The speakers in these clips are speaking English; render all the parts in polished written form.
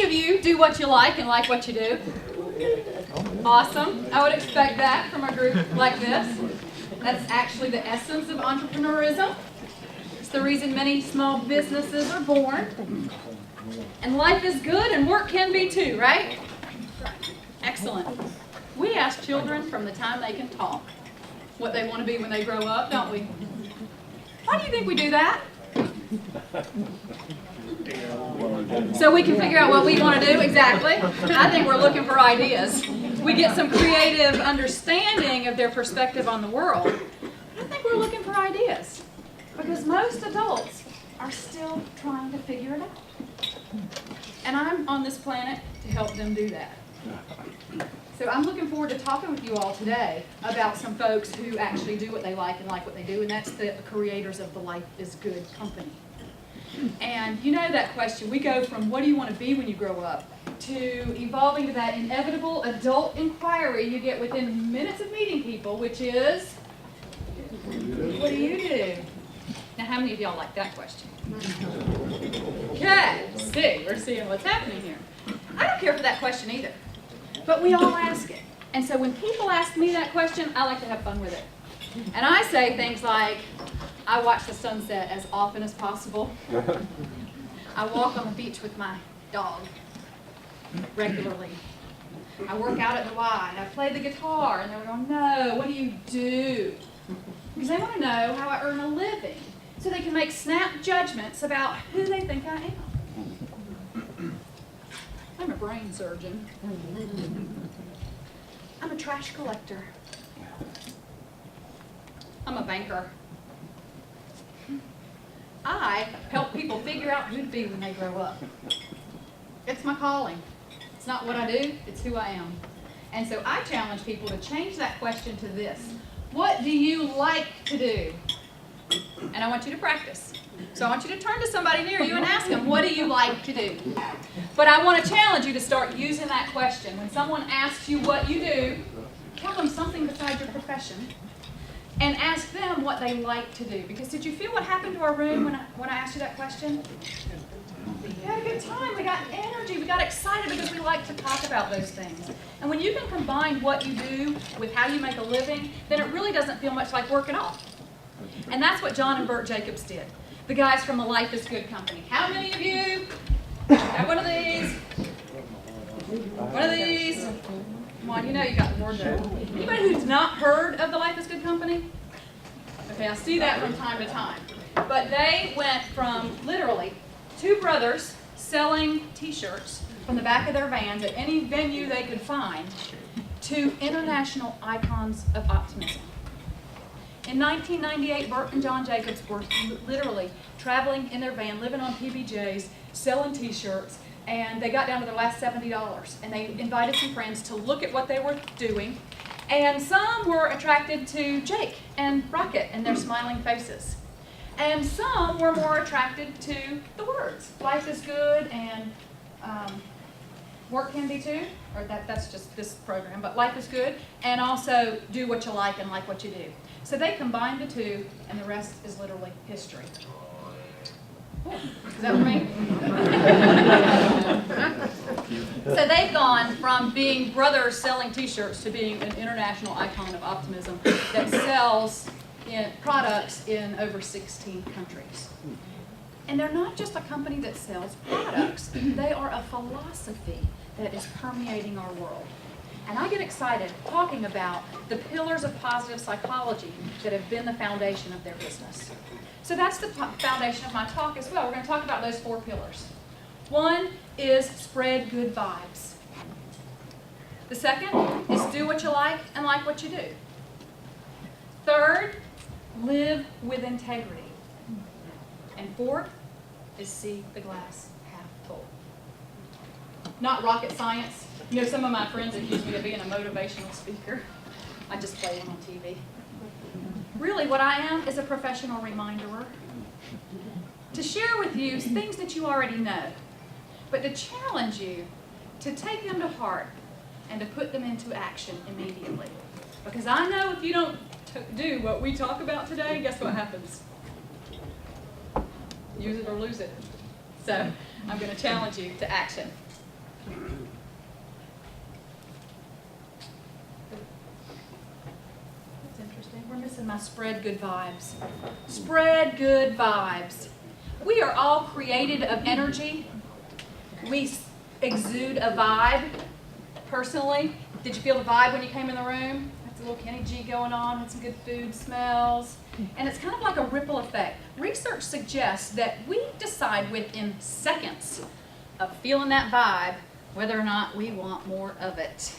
of you do what you like and like what you do? Awesome. I would expect that from a group like this. That's actually the essence of entrepreneurism. It's the reason many small businesses are born. And life is good and work can be too, right? Excellent. We ask children from the time they can talk what they want to be when they grow up, don't we? Why do you think we do that? So we can figure out what we want to do, exactly. I think we're looking for ideas. We get some creative understanding of their perspective on the world. I think we're looking for ideas because most adults are still trying to figure it out. And I'm on this planet to help them do that. So I'm looking forward to talking with you all today about some folks who actually do what they like and like what they do, and that's the creators of the Life is Good company. And you know that question, we go from what do you want to be when you grow up to evolving to that inevitable adult inquiry you get within minutes of meeting people, which is, what do you do? Now, how many of y'all like that question? Okay, see, we're seeing what's happening here. I don't care for that question either, but we all ask it. And so when people ask me that question, I like to have fun with it. And I say things like, I watch the sunset as often as possible. I walk on the beach with my dog regularly. I work out at the Y. I play the guitar. And they're going, no, what do you do? Because they want to know how I earn a living so they can make snap judgments about who they think I am. I'm a brain surgeon. I'm a trash collector. I'm a banker. I help people figure out who to be when they grow up. It's my calling. It's not what I do, it's who I am. And so I challenge people to change that question to this. What do you like to do? And I want you to practice. So I want you to turn to somebody near you and ask them, what do you like to do? But I want to challenge you to start using that question. When someone asks you what you do, tell them something besides your profession. And ask them what they like to do. Because did you feel what happened to our room when I asked you that question? We had a good time. We got energy. We got excited because we like to talk about those things. And when you can combine what you do with how you make a living, then it really doesn't feel much like work at all. And that's what John and Bert Jacobs did. The guys from the Life is Good company. How many of you have one of these? One of these? Come on, you know you got the word there. Anybody who's not heard of the Life is Good company? Okay, I see that from time to time. But they went from literally two brothers selling t-shirts from the back of their vans at any venue they could find to international icons of optimism. In 1998, Bert and John Jacobs were literally traveling in their van, living on PBJs, selling t-shirts, and they got down to their last $70. And they invited some friends to look at what they were doing. And some were attracted to Jake and Rocket and their smiling faces. And some were more attracted to the words, life is good and work can be too, or that's just this program, but life is good, and also do what you like and like what you do. So they combined the two, and the rest is literally history. Is that for me? So they've gone from being brothers selling t-shirts to being an international icon of optimism that sells products in over 16 countries. And they're not just a company that sells products, they are a philosophy that is permeating our world. And I get excited talking about the pillars of positive psychology that have been the foundation of their business. So that's the foundation of my talk as well. We're going to talk about those 4 pillars. One is spread good vibes. The second is do what you like and like what you do. Third, live with integrity. And fourth is see the glass half full. Not rocket science. You know, some of my friends accuse me of being a motivational speaker. I just play them on TV. Really, what I am is a professional reminderer to share with you things that you already know, but to challenge you to take them to heart and to put them into action immediately. Because I know if you don't do what we talk about today, guess what happens? Use it or lose it. So I'm going to challenge you to action. That's interesting. We're missing my spread good vibes. Spread good vibes. We are all created of energy. We exude a vibe. Personally, did you feel the vibe when you came in the room? That's a little Kenny G going on, had some good food smells. And it's kind of like a ripple effect. Research suggests that we decide within seconds of feeling that vibe whether or not we want more of it.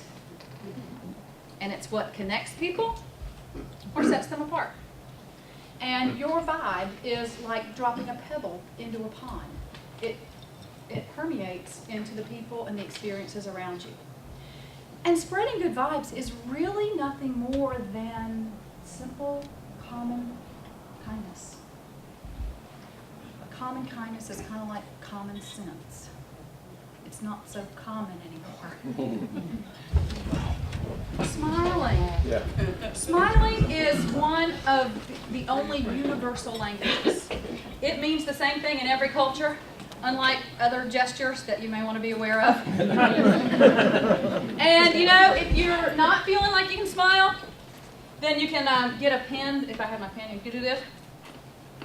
And it's what connects people or sets them apart. And your vibe is like dropping a pebble into a pond. It permeates into the people and the experiences around you. And spreading good vibes is really nothing more than simple, common kindness. A common kindness is kind of like common sense. It's not so common anymore. Smiling. Yeah. Smiling is one of the only universal languages. It means the same thing in every culture, unlike other gestures that you may want to be aware of. And you know, if you're not feeling like you can smile, then you can get a pen. If I have my pen, you can do this.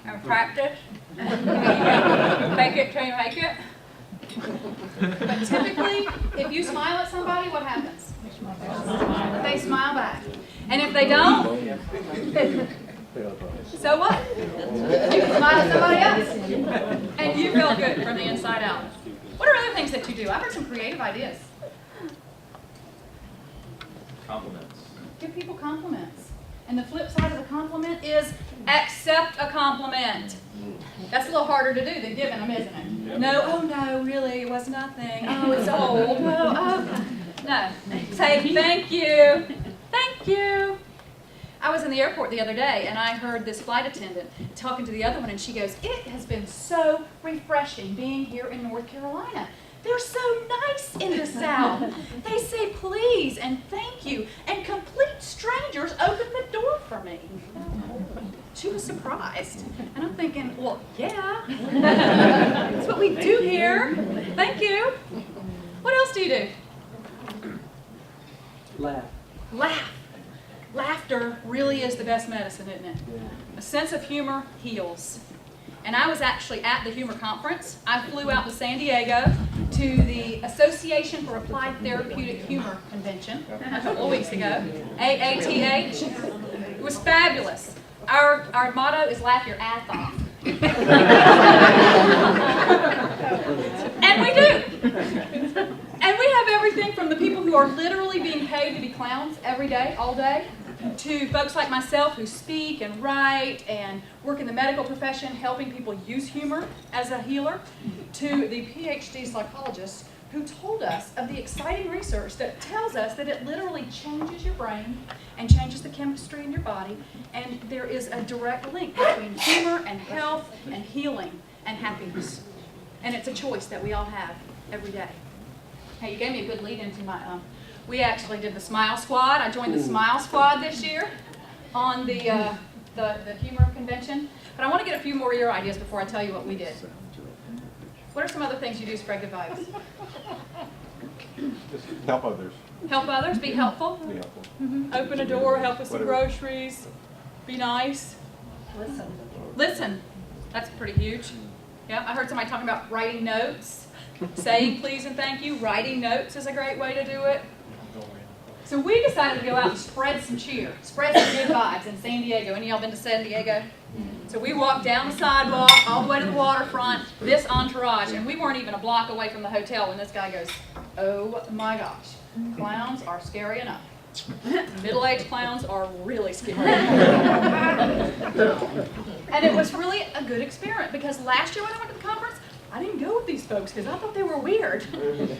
And practice. Fake it till you make it. But typically, if you smile at somebody, what happens? They smile back. And if they don't, so what? You can smile at somebody else. And you feel good from the inside out. What are other things that you do? I've heard some creative ideas. Compliments. Give people compliments. And the flip side of the compliment is accept a compliment. That's a little harder to do than giving them, isn't it? Yep. No, oh no, really, it was nothing. Oh, it's old. Oh. No. Say thank you. Thank you. I was in the airport the other day and I heard this flight attendant talking to the other one and she goes, "It has been so refreshing being here in North Carolina. They're so nice in the South. They say please and thank you, and complete strangers open the door for me." She was surprised. And I'm thinking, well, yeah. That's what we do here. Thank you. What else do you do? Laugh. Laugh. Laughter really is the best medicine, isn't it? Yeah. A sense of humor heals. And I was actually at the Humor Conference. I flew out to San Diego to the Association for Applied Therapeutic Humor Convention a couple of weeks ago, AATH. It was fabulous. Our motto is laugh your ass off. And we do. And we have everything from the people who are literally being paid to be clowns every day, all day, to folks like myself who speak and write and work in the medical profession, helping people use humor as a healer, to the PhD psychologists who told us of the exciting research that tells us that it literally changes your brain and changes the chemistry in your body, and there is a direct link between humor and health and healing and happiness. And it's a choice that we all have every day. Hey, you gave me a good lead into my, we actually did the Smile Squad. I joined the Smile Squad this year on the humor convention. But I want to get a few more of your ideas before I tell you what we did. What are some other things you do to spread good vibes? Just help others. Help others, be helpful. Be helpful. Open a door, help with some Whatever. groceries, be nice. Listen. Listen, that's pretty huge. Yeah, I heard somebody talking about writing notes, saying please and thank you. Writing notes is a great way to do it. So we decided to go out and spread some cheer, spread some good vibes in San Diego. Any of y'all been to San Diego? So we walked down the sidewalk all the way to the waterfront, this entourage, and we weren't even a block away from the hotel when this guy goes, "Oh my gosh, clowns are scary enough. Middle-aged clowns are really scary." And it was really a good experiment because last year when I went to the conference, I didn't go with these folks because I thought they were weird.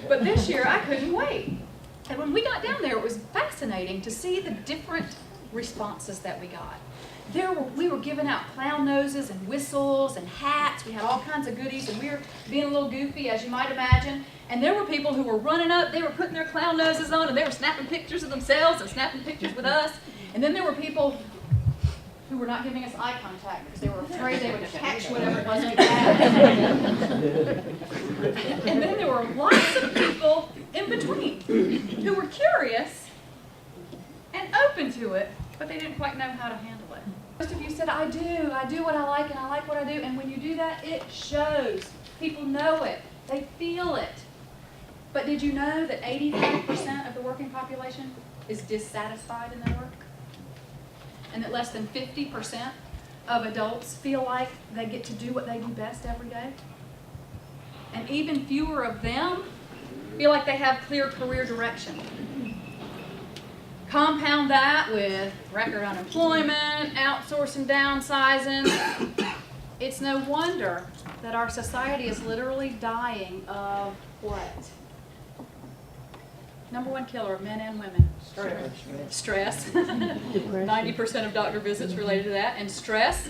But this year I couldn't wait. And when we got down there, it was fascinating to see the different responses that we got. We were giving out clown noses and whistles and hats. We had all kinds of goodies, and we were being a little goofy, as you might imagine. And there were people who were running up, they were putting their clown noses on, and they were snapping pictures of themselves and snapping pictures with us. And then there were people who were not giving us eye contact because they were afraid they would catch whatever it was we had. And then there were lots of people in between who were curious and open to it, but they didn't quite know how to handle it. Most of you said, I do what I like and I like what I do. And when you do that, it shows. People know it. They feel it. But did you know that 85% of the working population is dissatisfied in their work? And that less than 50% of adults feel like they get to do what they do best every day? And even fewer of them feel like they have clear career direction. Compound that with record unemployment, outsourcing, downsizing. It's no wonder that our society is literally dying of what? Number one killer of men and women. Stress. 90% of doctor visits related to that. And stress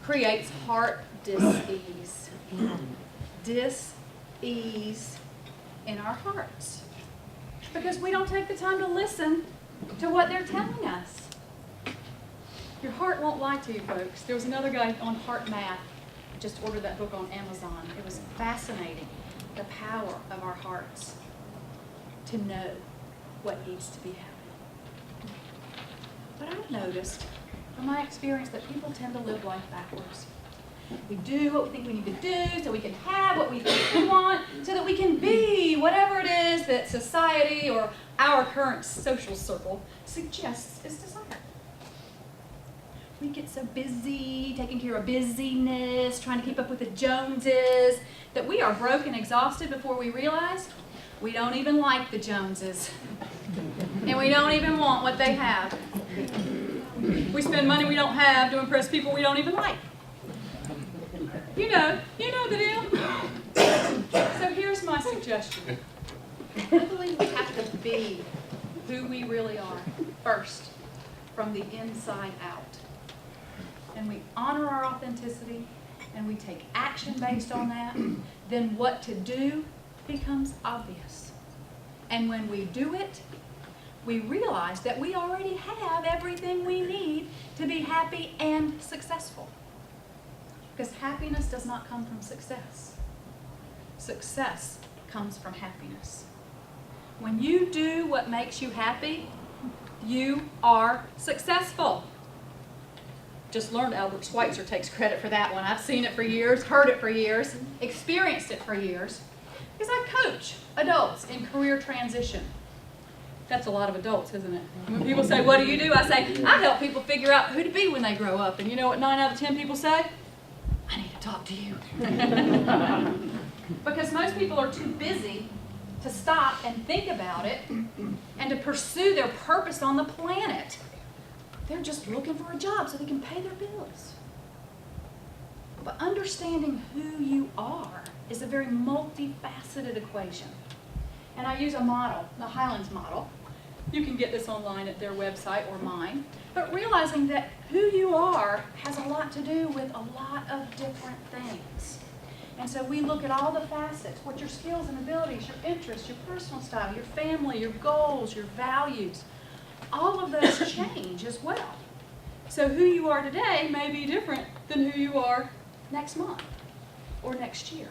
creates heart dis-ease. Dis-ease in our hearts. Because we don't take the time to listen to what they're telling us. Your heart won't lie to you, folks. There was another guy on heart math. I just ordered that book on Amazon. It was fascinating. The power of our hearts to know what needs to be happening. But I've noticed from my experience that people tend to live life backwards. We do what we think we need to do so we can have what we think we want, so that we can be whatever it is that society or our current social circle suggests is desired. We get so busy, taking care of busyness, trying to keep up with the Joneses, that we are broke and exhausted before we realize we don't even like the Joneses. And we don't even want what they have. We spend money we don't have to impress people we don't even like. You know the deal. So here's my suggestion. I believe we have to be who we really are first, from the inside out. And we honor our authenticity, and we take action based on that, then what to do becomes obvious. And when we do it, we realize that we already have everything we need to be happy and successful. Because happiness does not come from success. Success comes from happiness. When you do what makes you happy, you are successful. Just learned Albert Schweitzer takes credit for that one. I've seen it for years, heard it for years, experienced it for years. Because I coach adults in career transition. That's a lot of adults, isn't it? When people say, what do? I say, I help people figure out who to be when they grow up. And you know what 9 out of 10 people say? I need to talk to you. Because most people are too busy to stop and think about it and to pursue their purpose on the planet. They're just looking for a job so they can pay their bills. But understanding who you are is a very multifaceted equation. And I use a model, the Highlands model. You can get this online at their website or mine. But realizing that who you are has a lot to do with a lot of different things. And so we look at all the facets, what your skills and abilities, your interests, your personal style, your family, your goals, your values. All of those change as well. So who you are today may be different than who you are next month or next year.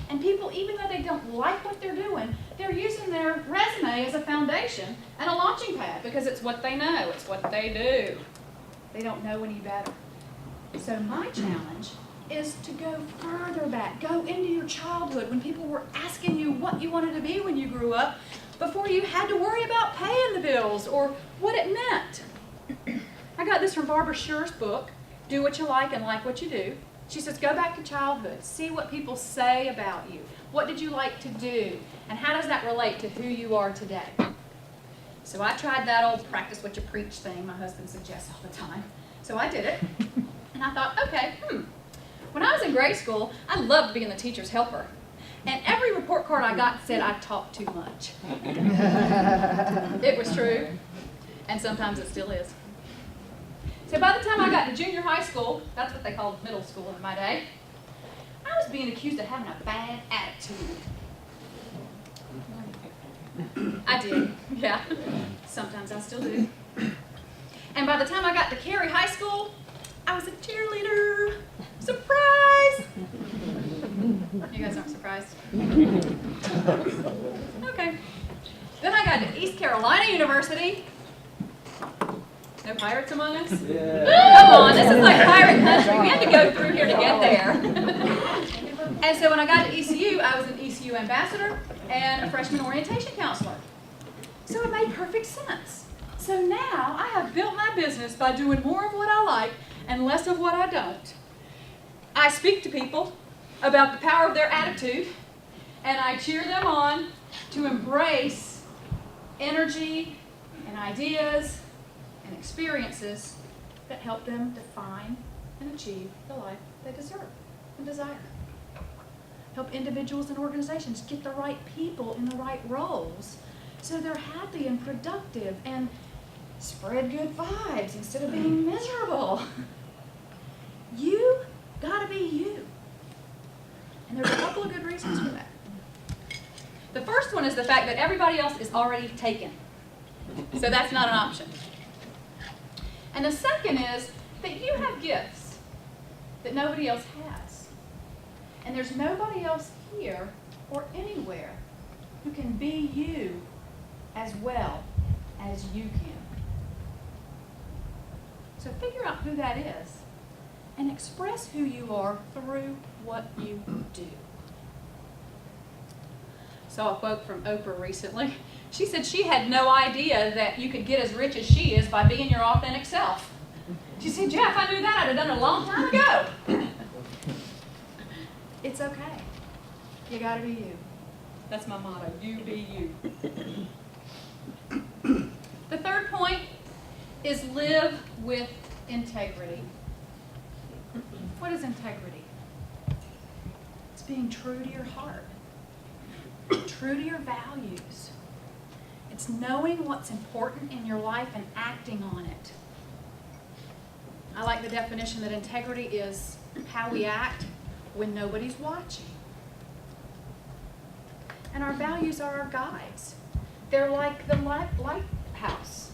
And people, even though they don't like what they're doing, they're using their resume as a foundation and a launching pad because it's what they know, it's what they do. They don't know any better. So my challenge is to go further back, go into your childhood when people were asking you what you wanted to be when you grew up before you had to worry about paying the bills or what it meant. I got this from Barbara Scher's book, Do What You Like and Like What You Do. She says, go back to childhood, see what people say about you. What did you like to do? And how does that relate to who you are today? So I tried that old practice what you preach thing my husband suggests all the time. So I did it. And I thought, okay, when I was in grade school, I loved being the teacher's helper. And every report card I got said I talked too much. It was true. And sometimes it still is. So by the time I got to junior high school, that's what they called middle school in my day, I was being accused of having a bad attitude. I did, yeah. Sometimes I still do. And by the time I got to Cary High School, I was a cheerleader. Surprise! You guys aren't surprised? Okay. Then I got to East Carolina University. No pirates among us? Yeah. Come on, this is like pirate country. We had to go through here to get there. And so when I got to ECU, I was an ECU ambassador and a freshman orientation counselor. So it made perfect sense. So now I have built my business by doing more of what I like and less of what I don't. I speak to people about the power of their attitude, and I cheer them on to embrace energy and ideas and experiences that help them define and achieve the life they deserve and desire. Help individuals and organizations get the right people in the right roles so they're happy and productive and spread good vibes instead of being miserable. You gotta be you. And there's a couple of good reasons for that. The first one is the fact that everybody else is already taken. So that's not an option. And the second is that you have gifts that nobody else has. And there's nobody else here or anywhere who can be you as well as you can. So figure out who that is and express who you are through what you do. Saw a quote from Oprah recently. She said she had no idea that you could get as rich as she is by being your authentic self. She said, Jeff, I knew that. I'd have done it a long time ago. It's okay. You gotta be you. That's my motto. You be you. The third point is live with integrity. What is integrity? It's being true to your heart, true to your values. It's knowing what's important in your life and acting on it. I like the definition that integrity is how we act when nobody's watching. And our values are our guides. They're like the lighthouse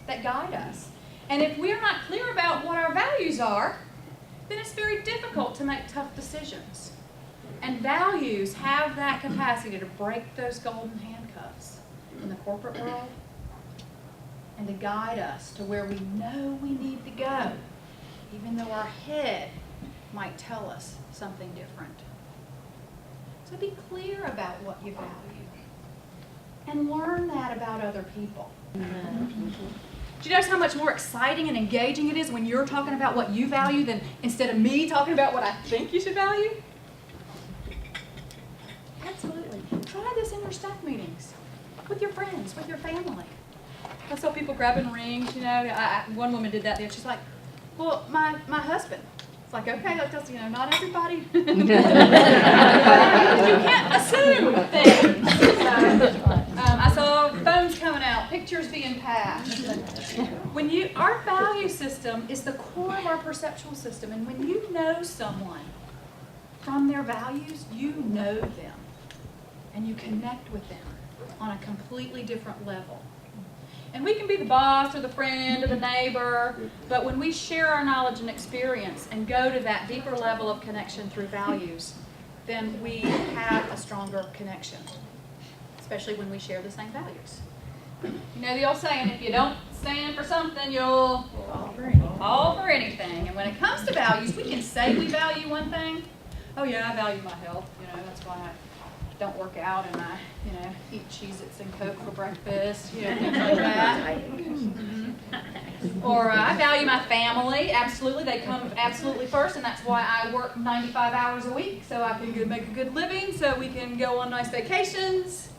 that guide us. And if we're not clear about what our values are, then it's very difficult to make tough decisions. And values have that capacity to break those golden handcuffs in the corporate world and to guide us to where we know we need to go, even though our head might tell us something different. So be clear about what you value and learn that about other people. Mm-hmm. Do you notice how much more exciting and engaging it is when you're talking about what you value than instead of me talking about what I think you should value? Absolutely. Try this in your staff meetings, with your friends, with your family. I saw people grabbing rings, you know. One woman did that there. She's like, well, my husband. It's like, okay, that does, not everybody. You can't assume things. I saw phones coming out, pictures being passed. Our value system is the core of our perceptual system, and when you know someone from their values, you know them, and you connect with them on a completely different level. And we can be the boss or the friend or the neighbor, but when we share our knowledge and experience and go to that deeper level of connection through values, then we have a stronger connection, especially when we share the same values. You know the old saying, if you don't stand for something, you'll fall for anything. And when it comes to values, we can say we value one thing. Oh yeah, I value my health. That's why I don't work out and I, eat Cheez-Its and Coke for breakfast, things like that. Mm-hmm. Or I value my family. Absolutely, they come absolutely first, and that's why I work 95 hours a week, so I can make a good living, so we can go on nice vacations.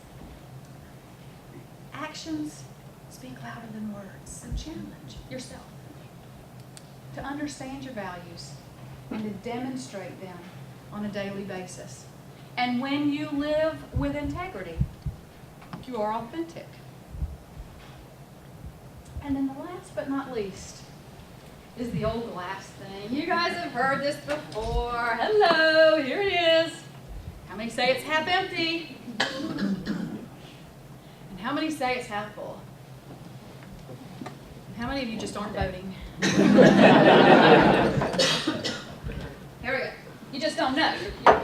Actions speak louder than words, so challenge yourself to understand your values and to demonstrate them on a daily basis. And when you live with integrity, you are authentic. And then the last but not least is the old glass thing. You guys have heard this before. Hello, here it is. How many say it's half empty? And how many say it's half full? How many of you just aren't voting? Here we go. You just don't know.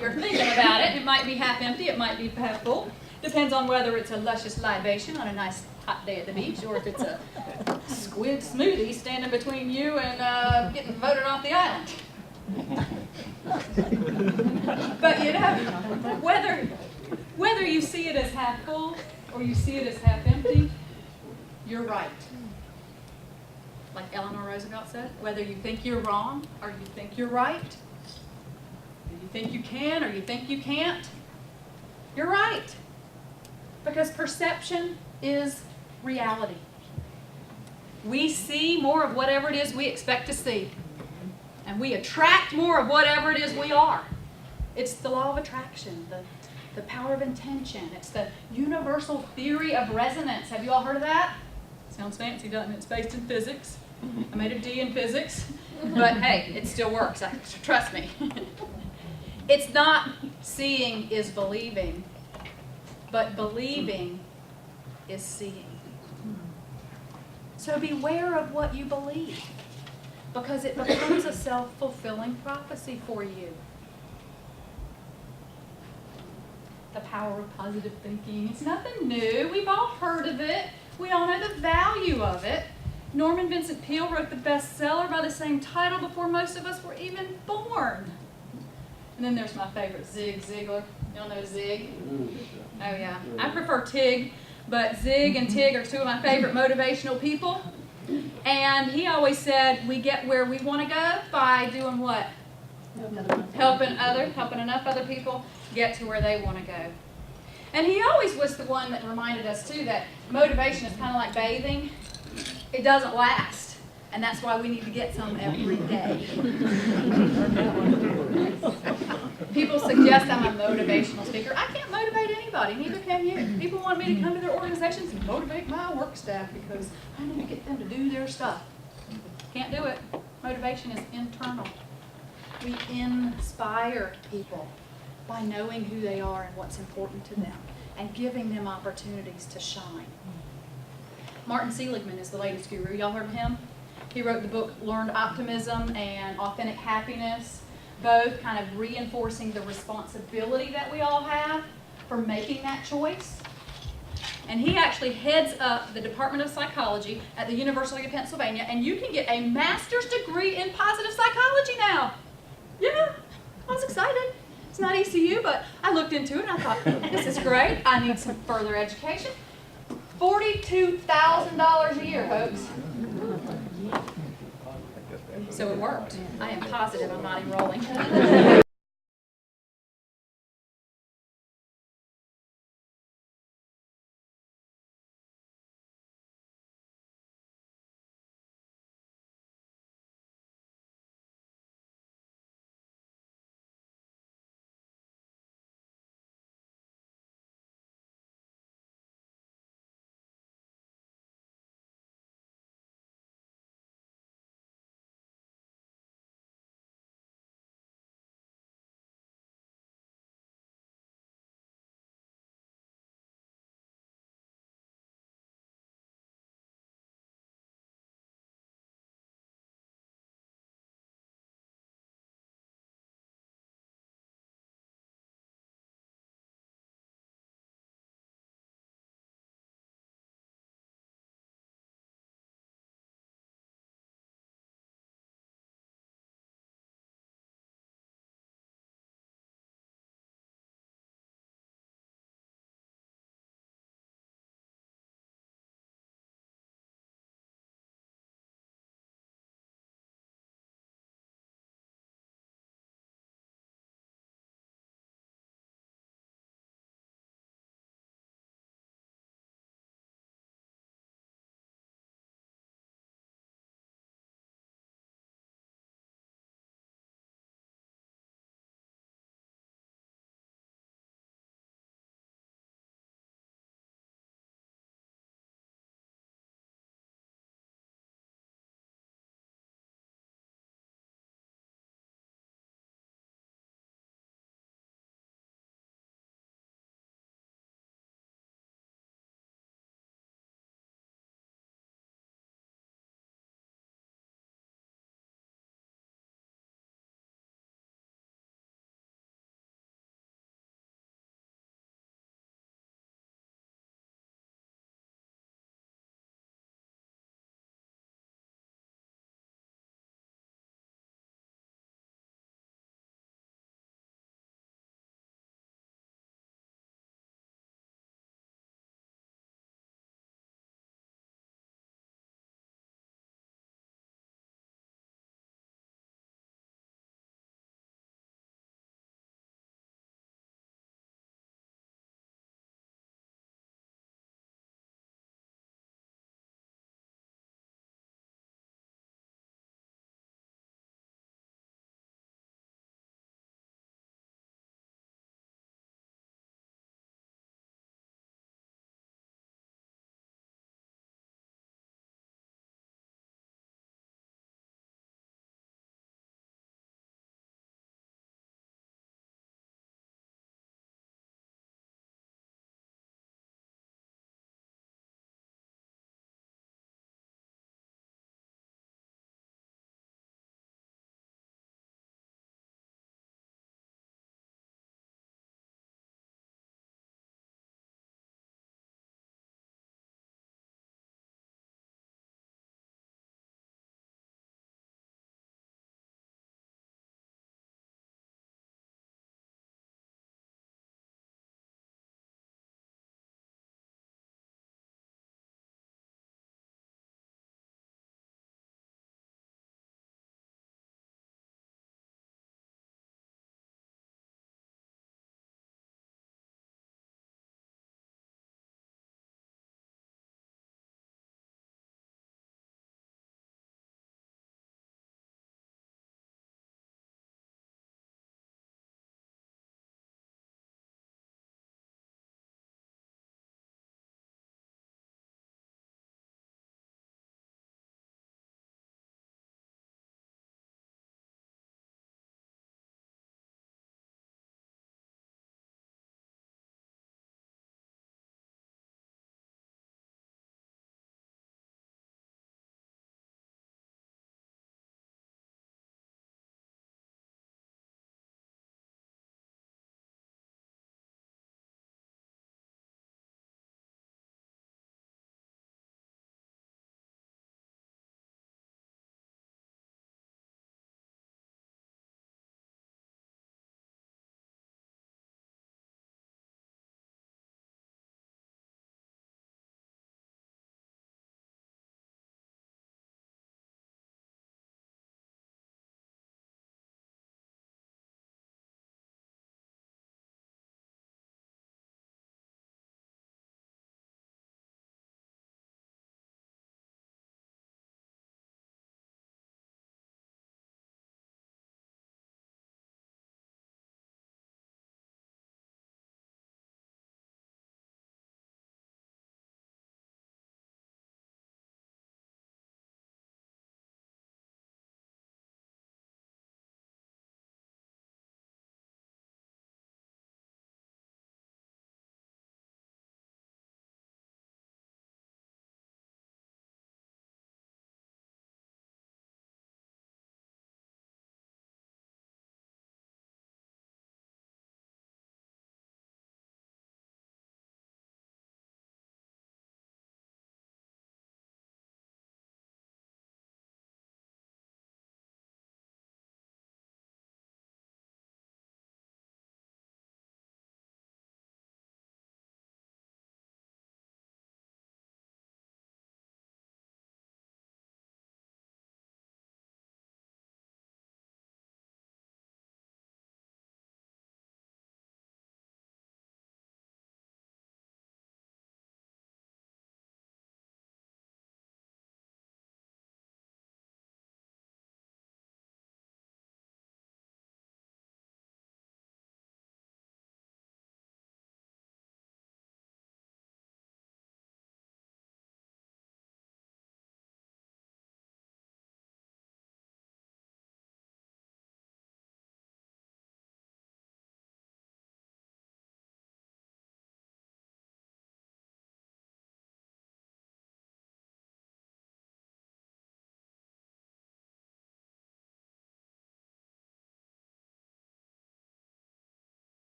You're thinking about it. It might be half empty. It might be half full. Depends on whether it's a luscious libation on a nice hot day at the beach, or if it's a squid smoothie standing between you and getting voted off the island. But you know, whether you see it as half full or you see it as half empty, you're right. Like Eleanor Roosevelt said, whether you think you're wrong or you think you're right, or you think you can or you think you can't, you're right. Because perception is reality. We see more of whatever it is we expect to see. And we attract more of whatever it is we are. It's the law of attraction, the power of intention. It's the universal theory of resonance. Have you all heard of that? Sounds fancy, doesn't it? It's based in physics. I made a D in physics. But hey, it still works. Trust me. It's not seeing is believing, but believing is seeing. So beware of what you believe, because it becomes a self-fulfilling prophecy for you. The power of positive thinking. It's nothing new. We've all heard of it. We all know the value of it. Norman Vincent Peale wrote the bestseller by the same title before most of us were even born. And then there's my favorite, Zig Ziglar. Y'all know Zig? Oh yeah. I prefer Tig, but Zig and Tig are two of my favorite motivational people. And he always said we get where we want to go by doing what? Helping enough other people get to where they want to go. And he always was the one that reminded us too that motivation is kind of like bathing. It doesn't last. And that's why we need to get some every day. People suggest I'm a motivational speaker. I can't motivate anybody, neither can you. People want me to come to their organizations and motivate my work staff because I need to get them to do their stuff. Can't do it. Motivation is internal. We inspire people by knowing who they are and what's important to them and giving them opportunities to shine. Martin Seligman is the latest guru. Y'all heard of him? He wrote the book Learned Optimism and Authentic Happiness, both kind of reinforcing the responsibility that we all have for making that choice. And he actually heads up the Department of Psychology at the University of Pennsylvania, and you can get a master's degree in positive psychology now. Yeah, I was excited. It's not ECU, but I looked into it and I thought, this is great. I need some further education. $42,000 a year, folks. So it worked. I am positive I'm not enrolling.